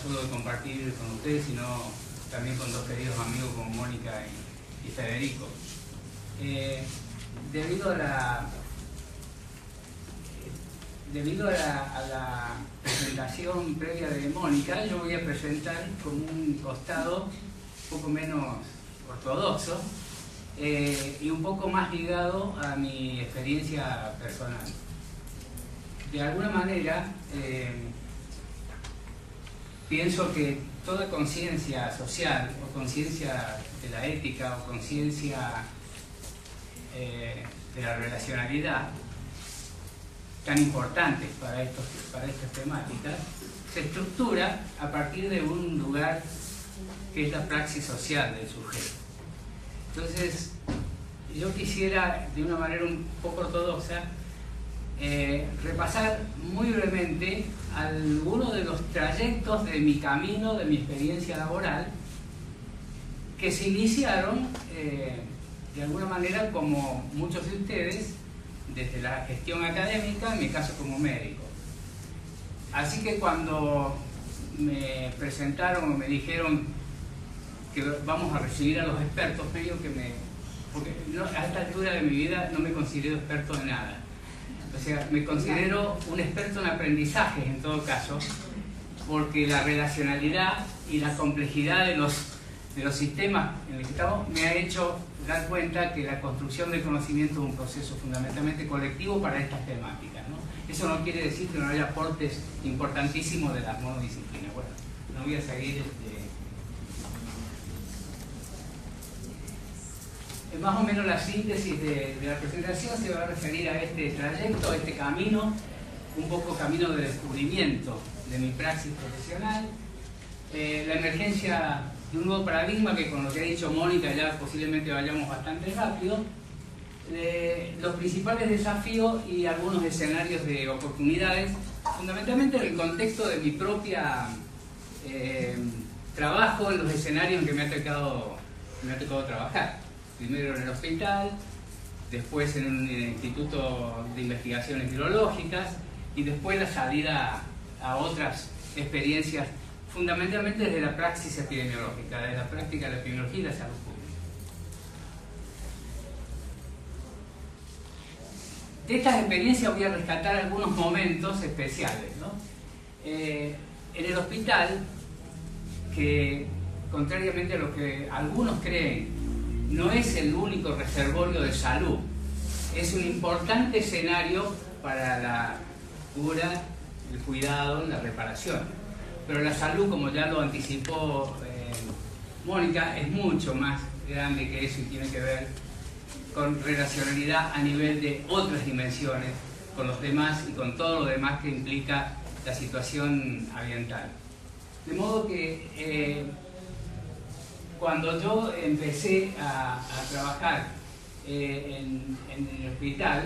solo de compartir con ustedes, sino también con dos queridos amigos como Mónica y Federico. Debido a la presentación previa de Mónica, yo voy a presentar con un costado un poco menos ortodoxo y un poco más ligado a mi experiencia personal. De alguna manera, pienso que toda conciencia social, o conciencia de la ética, o conciencia de la relacionalidad, tan importantes para estas temáticas, se estructura a partir de un lugar que es la praxis social del sujeto. Entonces, yo quisiera, de una manera un poco ortodoxa, repasar muy brevemente algunos de los trayectos de mi camino, de mi experiencia laboral, que se iniciaron de alguna manera, como muchos de ustedes, desde la gestión académica, en mi caso como médico. Así que cuando me presentaron o me dijeron que vamos a recibir a los expertos, medio que porque a esta altura de mi vida no me considero experto de nada. O sea, me considero un experto en aprendizaje en todo caso, porque la relacionalidad y la complejidad de los sistemas en los que estamos me ha hecho dar cuenta que la construcción del conocimiento es un proceso fundamentalmente colectivo para estas temáticas, ¿no? Eso no quiere decir que no haya aportes importantísimos de las monodisciplinas. Bueno, no voy a seguir. Más o menos la síntesis de la presentación se va a referir a este trayecto, a este camino, un poco camino de descubrimiento de mi praxis profesional, la emergencia de un nuevo paradigma que, con lo que ha dicho Mónica, ya posiblemente vayamos bastante rápido, los principales desafíos y algunos escenarios de oportunidades, fundamentalmente en el contexto de mi propia trabajo, en los escenarios en que me ha tocado trabajar. Primero en el hospital, después en un instituto de investigaciones virológicas y después la salida a otras experiencias, fundamentalmente desde la praxis epidemiológica, desde la práctica de la epidemiología y la salud pública. De estas experiencias voy a rescatar algunos momentos especiales, ¿no? En el hospital, que contrariamente a lo que algunos creen, no es el único reservorio de salud, es un importante escenario para la cura, el cuidado, la reparación. Pero la salud, como ya lo anticipó Mónica, es mucho más grande que eso y tiene que ver con relacionalidad a nivel de otras dimensiones, con los demás y con todo lo demás que implica la situación ambiental. De modo que cuando yo empecé a trabajar en el hospital,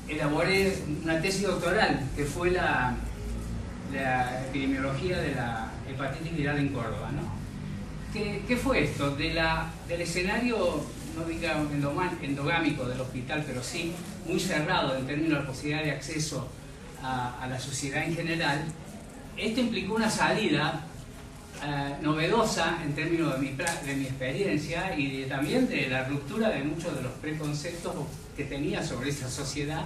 elaboré una tesis doctoral que fue la epidemiología de la hepatitis viral en Córdoba, ¿no? ¿Qué fue esto? Del escenario, no digamos endogámico del hospital, pero sí muy cerrado en términos de la posibilidad de acceso a la sociedad en general, esto implicó una salida novedosa en términos de mi experiencia y también de la ruptura de muchos de los preconceptos que tenía sobre esa sociedad.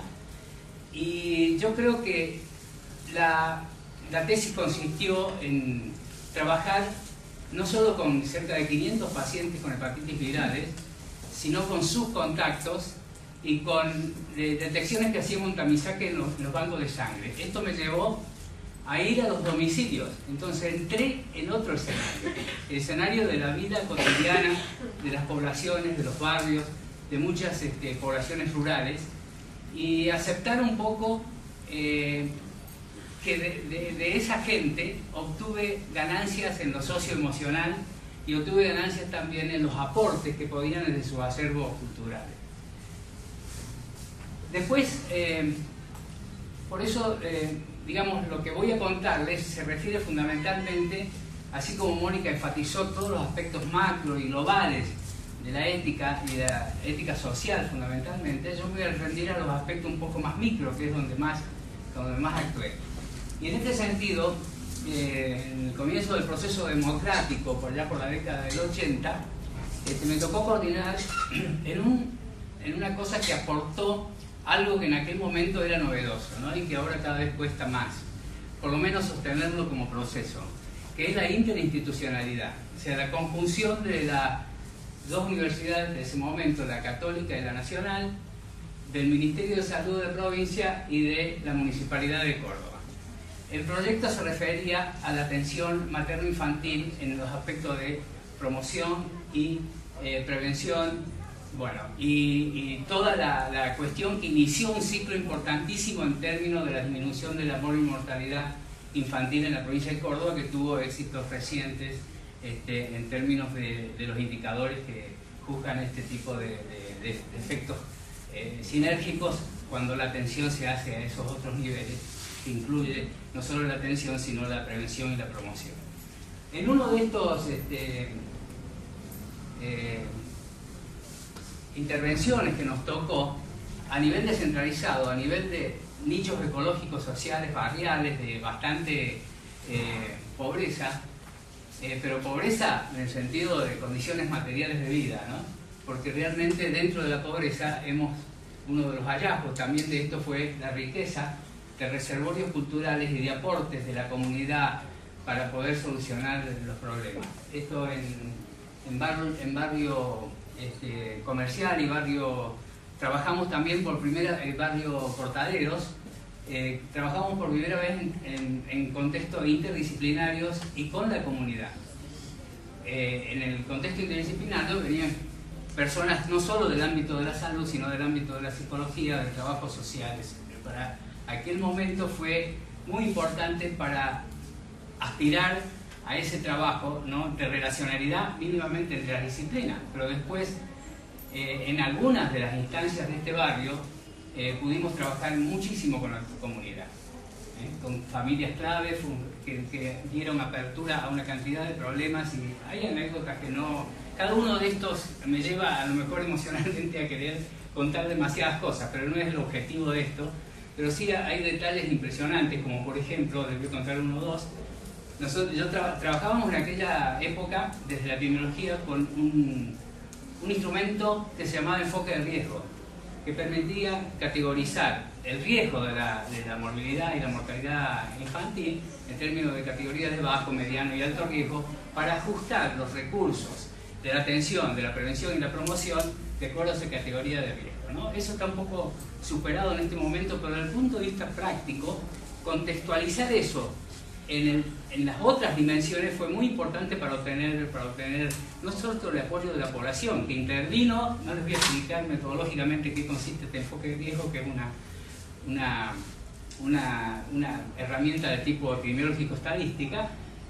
Y yo creo que la tesis consistió en trabajar no solo con cerca de 500 pacientes con hepatitis virales, sino con sus contactos y con detecciones que hacíamos un tamizaje en los bancos de sangre. Esto me llevó a ir a los domicilios. Entonces entré en otro escenario, el escenario de la vida cotidiana de las poblaciones, de los barrios, de muchas poblaciones rurales, y aceptar un poco que de esa gente obtuve ganancias en lo socioemocional y obtuve ganancias también en los aportes que podían desde sus acervos culturales. Después, por eso, digamos, lo que voy a contarles se refiere fundamentalmente, así como Mónica enfatizó todos los aspectos macro y globales de la ética y de la ética social fundamentalmente, yo voy a referir a los aspectos un poco más micro, que es donde más actué. Y en este sentido, en el comienzo del proceso democrático, por allá por la década del 80, me tocó coordinar en una cosa que aportó algo que en aquel momento era novedoso, ¿no? Y que ahora cada vez cuesta más, por lo menos sostenerlo como proceso, que es la interinstitucionalidad, o sea, la conjunción de las dos universidades de ese momento, la Católica y la Nacional, del Ministerio de Salud de provincia y de la Municipalidad de Córdoba. El proyecto se refería a la atención materno-infantil en los aspectos de promoción y prevención, bueno, y toda la cuestión que inició un ciclo importantísimo en términos de la disminución de la mortalidad infantil en la provincia de Córdoba, que tuvo éxitos recientes en términos de los indicadores que juzgan este tipo de efectos sinérgicos cuando la atención se hace a esos otros niveles, que incluye no solo la atención, sino la prevención y la promoción. En uno de estos intervenciones que nos tocó, a nivel descentralizado, a nivel de nichos ecológicos, sociales, barriales, de bastante pobreza, pero pobreza en el sentido de condiciones materiales de vida, ¿no? Porque realmente dentro de la pobreza uno de los hallazgos también de esto fue la riqueza de reservorios culturales y de aportes de la comunidad para poder solucionar los problemas. Esto en barrio comercial y barrio, trabajamos también por primera vez, barrio Portaderos, trabajamos por primera vez en contextos interdisciplinarios y con la comunidad. En el contexto interdisciplinario venían personas no solo del ámbito de la salud, sino del ámbito de la psicología, del trabajo social, etc. Para aquel momento fue muy importante para aspirar a ese trabajo, ¿no?, de relacionalidad mínimamente entre las disciplinas, pero después en algunas de las instancias de este barrio pudimos trabajar muchísimo con la comunidad, con familias claves que dieron apertura a una cantidad de problemas, y hay anécdotas que no... Cada uno de estos me lleva a lo mejor emocionalmente a querer contar demasiadas cosas, pero no es el objetivo de esto. Pero sí hay detalles impresionantes, como por ejemplo, les voy a contar uno o dos. Trabajábamos en aquella época, desde la epidemiología, con un instrumento que se llamaba enfoque de riesgo, que permitía categorizar el riesgo de la morbilidad y la mortalidad infantil en términos de categorías de bajo, mediano y alto riesgo, para ajustar los recursos de la atención, de la prevención y la promoción de acuerdo a esa categoría de riesgo, ¿no? Eso está un poco superado en este momento, pero desde el punto de vista práctico, contextualizar eso en las otras dimensiones fue muy importante para obtener no solo el apoyo de la población, que intervino. No les voy a explicar metodológicamente qué consiste este enfoque de riesgo, que es una herramienta de tipo epidemiológico-estadística,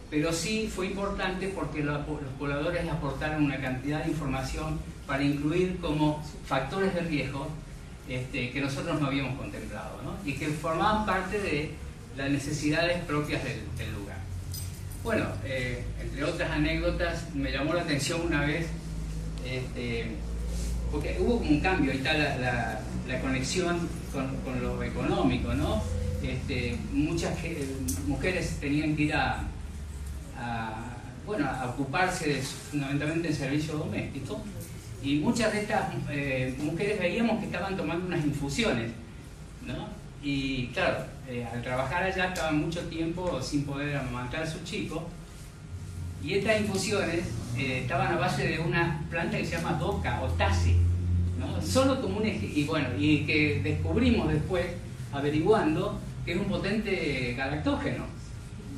pero sí fue importante porque los pobladores aportaron una cantidad de información para incluir como factores de riesgo que nosotros no habíamos contemplado, ¿no? Y que formaban parte de las necesidades propias del lugar. Bueno, entre otras anécdotas, me llamó la atención una vez, porque hubo como un cambio, ahí está la conexión con lo económico, ¿no? Muchas mujeres tenían que ir a ocuparse fundamentalmente en servicio doméstico, y muchas de estas mujeres veíamos que estaban tomando unas infusiones, ¿no? Y claro, al trabajar allá estaban mucho tiempo sin poder amamantar a su chico, y estas infusiones estaban a base de una planta que se llama doca o tasi, ¿no? Solo como y que descubrimos después, averiguando, que es un potente galactógeno,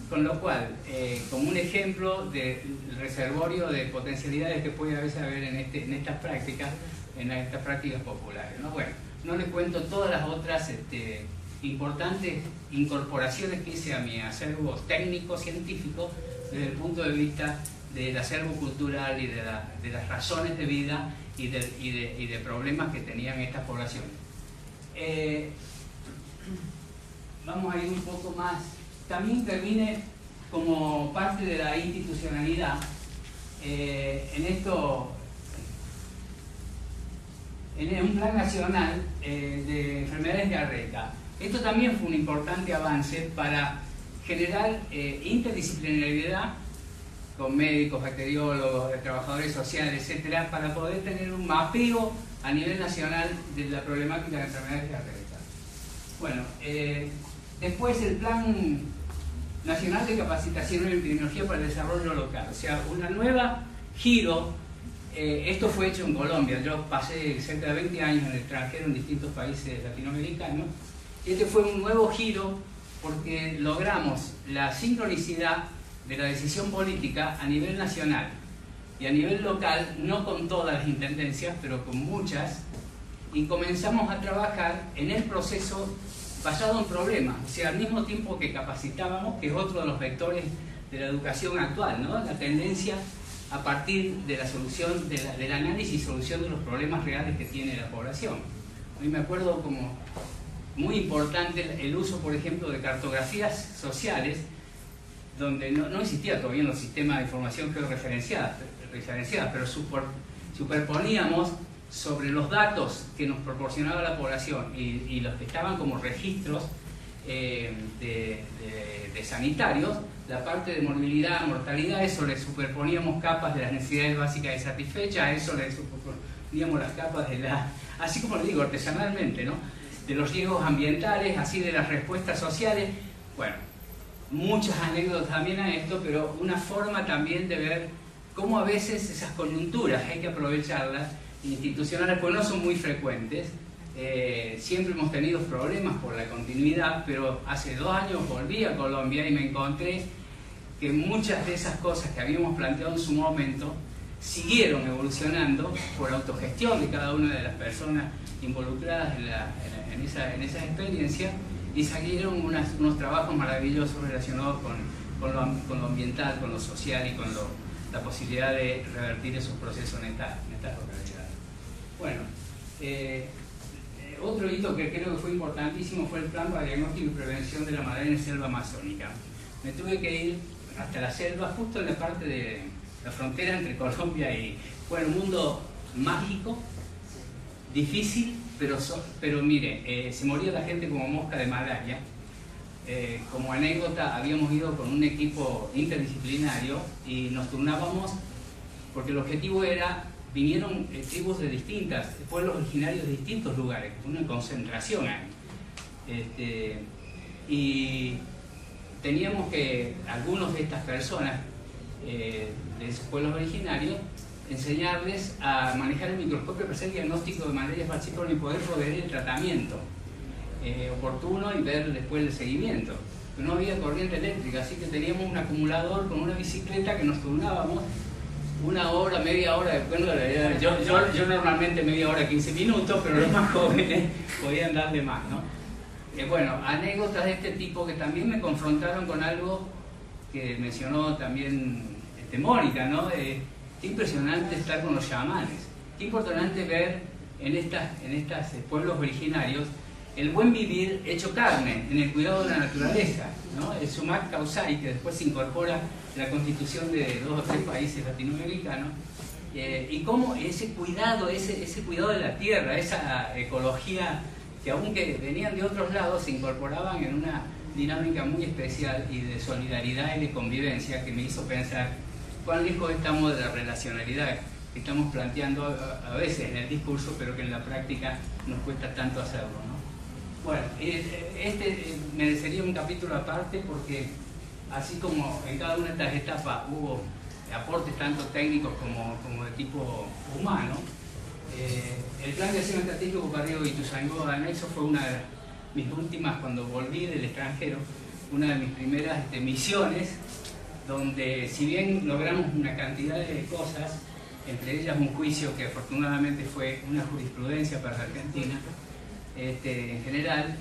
con lo cual, como un ejemplo del reservorio de potencialidades que puede a veces haber en estas prácticas populares, ¿no? Bueno, no les cuento todas las otras importantes incorporaciones que hice a mi acervo técnico-científico desde el punto de vista del acervo cultural y de las razones de vida y de problemas que tenían estas poblaciones. Vamos a ir un poco más. También intervine como parte de la institucionalidad en un plan nacional de enfermedades diarreicas. Esto también fue un importante avance para generar interdisciplinariedad con médicos, bacteriólogos, trabajadores sociales, etcétera, para poder tener un mapeo a nivel nacional de la problemática de enfermedades hereditarias. Bueno, después el Plan Nacional de Capacitación en Epidemiología para el Desarrollo Local, o sea, una nueva giro. Esto fue hecho en Colombia. Yo pasé cerca de 20 años en el extranjero, en distintos países latinoamericanos. Este fue un nuevo giro porque logramos la sincronicidad de la decisión política a nivel nacional y a nivel local, no con todas las intendencias, pero con muchas, y comenzamos a trabajar en el proceso basado en problemas, o sea, al mismo tiempo que capacitábamos, que es otro de los vectores de la educación actual, ¿no? La tendencia a partir de la solución, del análisis y solución de los problemas reales que tiene la población. A mí me acuerdo como muy importante el uso, por ejemplo, de cartografías sociales, donde no existía todavía los sistemas de información georreferenciadas, pero superponíamos sobre los datos que nos proporcionaba la población y los que estaban como registros de sanitarios, la parte de morbilidad, mortalidad, eso le superponíamos capas de las necesidades básicas insatisfechas, a eso le superponíamos las capas de así como le digo, artesanalmente, ¿no? De los riesgos ambientales, así de las respuestas sociales. Bueno, muchas anécdotas también a esto, pero una forma también de ver cómo a veces esas coyunturas hay que aprovecharlas, institucionales, pues no son muy frecuentes. Siempre hemos tenido problemas por la continuidad, pero hace 2 años volví a Colombia y me encontré que muchas de esas cosas que habíamos planteado en su momento siguieron evolucionando por autogestión de cada una de las personas involucradas en esa experiencia, y salieron unos trabajos maravillosos relacionados con lo ambiental, con lo social y con la posibilidad de revertir esos procesos en estas localidades. Bueno, otro hito que creo que fue importantísimo fue el Plan para Diagnóstico y Prevención de la Malaria en Selva Amazónica. Me tuve que ir hasta la selva, justo en la parte de la frontera entre Colombia y... Bueno, un mundo mágico, difícil, pero mire, se moría la gente como mosca de malaria. Como anécdota, habíamos ido con un equipo interdisciplinario y nos turnábamos porque el objetivo era, vinieron tribus de pueblos originarios de distintos lugares, una concentración ahí. Y teníamos que, algunos de estas personas de esos pueblos originarios, enseñarles a manejar el microscopio para hacer diagnóstico de malaria falciforme y poder proveer el tratamiento oportuno y ver después el seguimiento. No había corriente eléctrica, así que teníamos un acumulador con una bicicleta que nos turnábamos 1 hora, media hora, yo normalmente media hora, 15 minutos, pero los más jóvenes podían darle más, ¿no? Bueno, anécdotas de este tipo que también me confrontaron con algo que mencionó también Mónica, ¿no? Qué impresionante estar con los chamanes, qué importante ver en estos pueblos originarios el buen vivir hecho carne, en el cuidado de la naturaleza, ¿no? El sumac causai, que después se incorpora a la constitución de 2 o 3 países latinoamericanos, y cómo ese cuidado de la tierra, esa ecología que aunque venían de otros lados, se incorporaban en una dinámica muy especial y de solidaridad y de convivencia que me hizo pensar cuán lejos estamos de la relacionalidad que estamos planteando a veces en el discurso, pero que en la práctica nos cuesta tanto hacerlo, ¿no? Bueno, merecería un capítulo aparte porque así como en cada una de estas etapas hubo aportes tanto técnicos como de tipo humano, el Plan de Acción Estratégico para Río Ituzaingó Anexo fue una de mis últimas, cuando volví del extranjero, una de mis primeras misiones, donde si bien logramos una cantidad de cosas, entre ellas un juicio que afortunadamente fue una jurisprudencia para la Argentina, en general,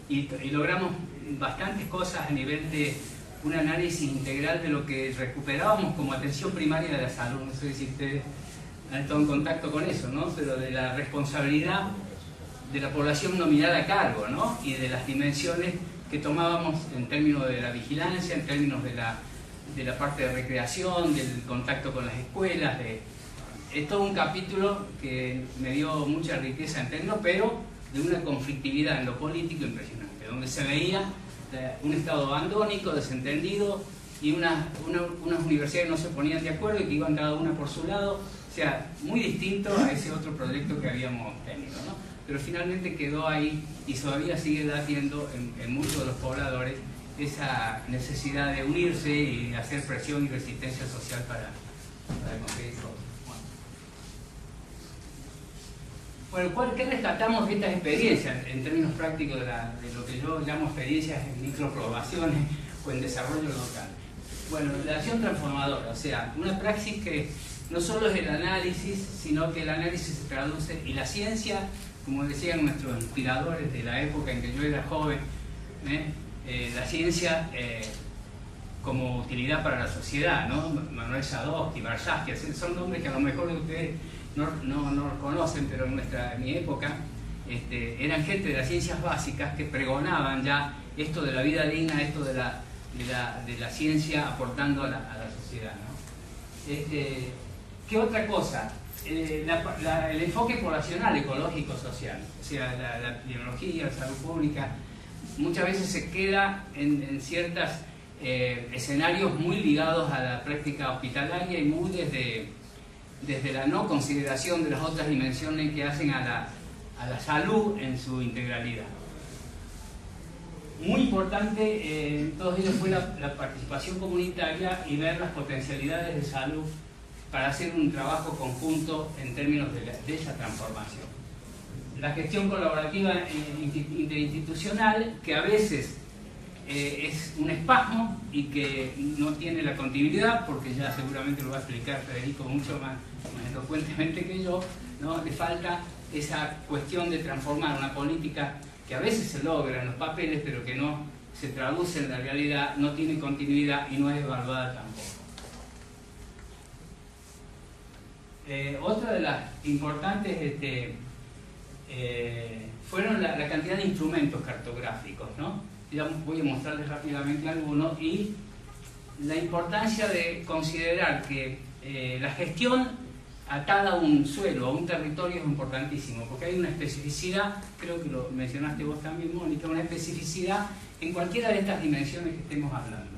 y logramos bastantes cosas a nivel de un análisis integral de lo que recuperábamos como atención primaria de la salud. No sé si ustedes han estado en contacto con eso, ¿no? Pero de la responsabilidad de la población nominada a cargo, ¿no? Y de las dimensiones que tomábamos en términos de la vigilancia, en términos de la parte de recreación, del contacto con las escuelas. Es todo un capítulo que me dio mucha riqueza en términos, pero de una conflictividad en lo político impresionante, donde se veía un Estado abandónico, desentendido, y unas universidades no se ponían de acuerdo y que iban cada una por su lado. O sea, muy distinto a ese otro proyecto que habíamos tenido, ¿no? Pero finalmente quedó ahí y todavía sigue latiendo en muchos de los pobladores esa necesidad de unirse y hacer presión y resistencia social para conseguir cosas. Bueno, ¿qué rescatamos de estas experiencias en términos prácticos de lo que yo llamo experiencias en microprobaciones o en desarrollo local? Bueno, la acción transformadora, o sea, una praxis que no solo es el análisis, sino que el análisis se traduce, y la ciencia, como decían nuestros inspiradores de la época en que yo era joven, la ciencia como utilidad para la sociedad, ¿no? Manuel Sadowski, Barshasky, son nombres que a lo mejor ustedes no los conocen, pero en mi época eran gente de las ciencias básicas que pregonaban ya esto de la vida digna, esto de la ciencia aportando a la sociedad, ¿no? ¿Qué otra cosa? El enfoque poblacional, ecológico, social, o sea, la epidemiología, la salud pública, muchas veces se queda en ciertos escenarios muy ligados a la práctica hospitalaria y muy desde la no consideración de las otras dimensiones que hacen a la salud en su integralidad. Muy importante en todos ellos fue la participación comunitaria y ver las potencialidades de salud para hacer un trabajo conjunto en términos de esa transformación. La gestión colaborativa interinstitucional, que a veces es un espasmo y que no tiene la continuidad, porque ya seguramente lo va a explicar Federico mucho más elocuentemente que yo, ¿no? Le falta esa cuestión de transformar una política que a veces se logra en los papeles, pero que no se traduce en la realidad, no tiene continuidad y no es evaluada tampoco. Otra de las importantes fueron la cantidad de instrumentos cartográficos, ¿no? Ya voy a mostrarles rápidamente algunos, y la importancia de considerar que la gestión atada a un suelo, a un territorio, es importantísimo, porque hay una especificidad, creo que lo mencionaste vos también, Mónica, una especificidad en cualquiera de estas dimensiones que estemos hablando.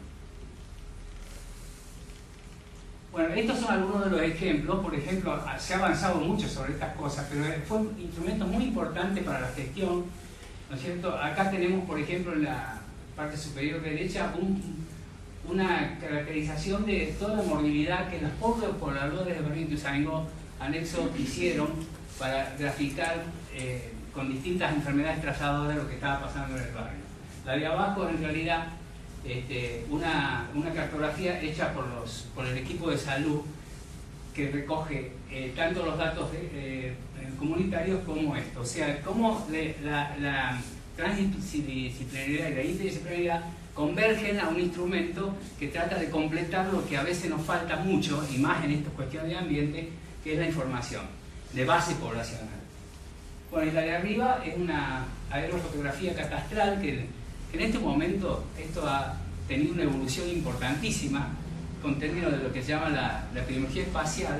Bueno, estos son algunos de los ejemplos. Por ejemplo, se ha avanzado mucho sobre estas cosas, pero fue un instrumento muy importante para la gestión, ¿no es cierto? Acá tenemos, por ejemplo, en la parte superior derecha, una caracterización de toda la morbilidad que los propios pobladores de Barrio Ituzaingó anexo hicieron para graficar con distintas enfermedades trazadoras lo que estaba pasando en el barrio. La de abajo, en realidad, una cartografía hecha por el equipo de salud que recoge tanto los datos comunitarios como esto. O sea, cómo la transdisciplinaridad y la interdisciplinaridad convergen a un instrumento que trata de completar lo que a veces nos falta mucho, y más en estas cuestiones de ambiente, que es la información de base poblacional. Bueno, y la de arriba es una aerofotografía catastral que en este momento esto ha tenido una evolución importantísima con términos de lo que se llama la epidemiología espacial,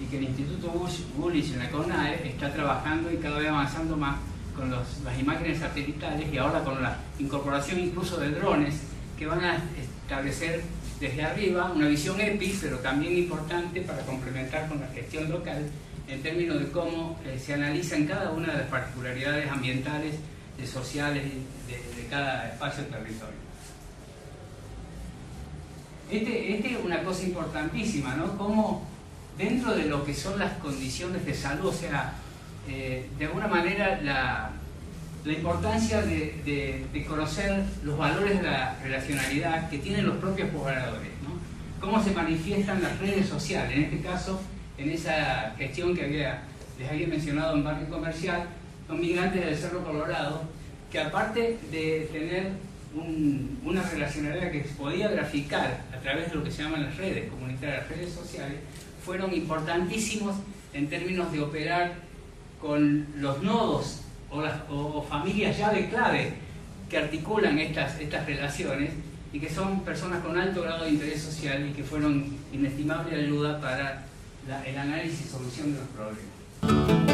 y que el Instituto Gulich en la CONAE está trabajando y cada vez avanzando más con las imágenes satelitales, y ahora con la incorporación incluso de drones que van a establecer desde arriba una visión EPI, pero también importante para complementar con la gestión local en términos de cómo se analizan cada una de las particularidades ambientales, sociales de cada espacio del territorio. Este es una cosa importantísima, ¿no? Cómo dentro de lo que son las condiciones de salud, o sea, de alguna manera la importancia de conocer los valores de la relacionalidad que tienen los propios pobladores, ¿no? Cómo se manifiestan las redes sociales, en este caso, en esa gestión que les había mencionado en Barrio Comercial, son migrantes del Cerro Colorado, que aparte de tener una relacionalidad que se podía graficar a través de lo que se llaman las redes comunitarias, las redes sociales, fueron importantísimos en términos de operar con los nodos o familias llave clave que articulan estas relaciones, y que son personas con alto grado de interés social y que fueron inestimable ayuda para el análisis y solución de los problemas.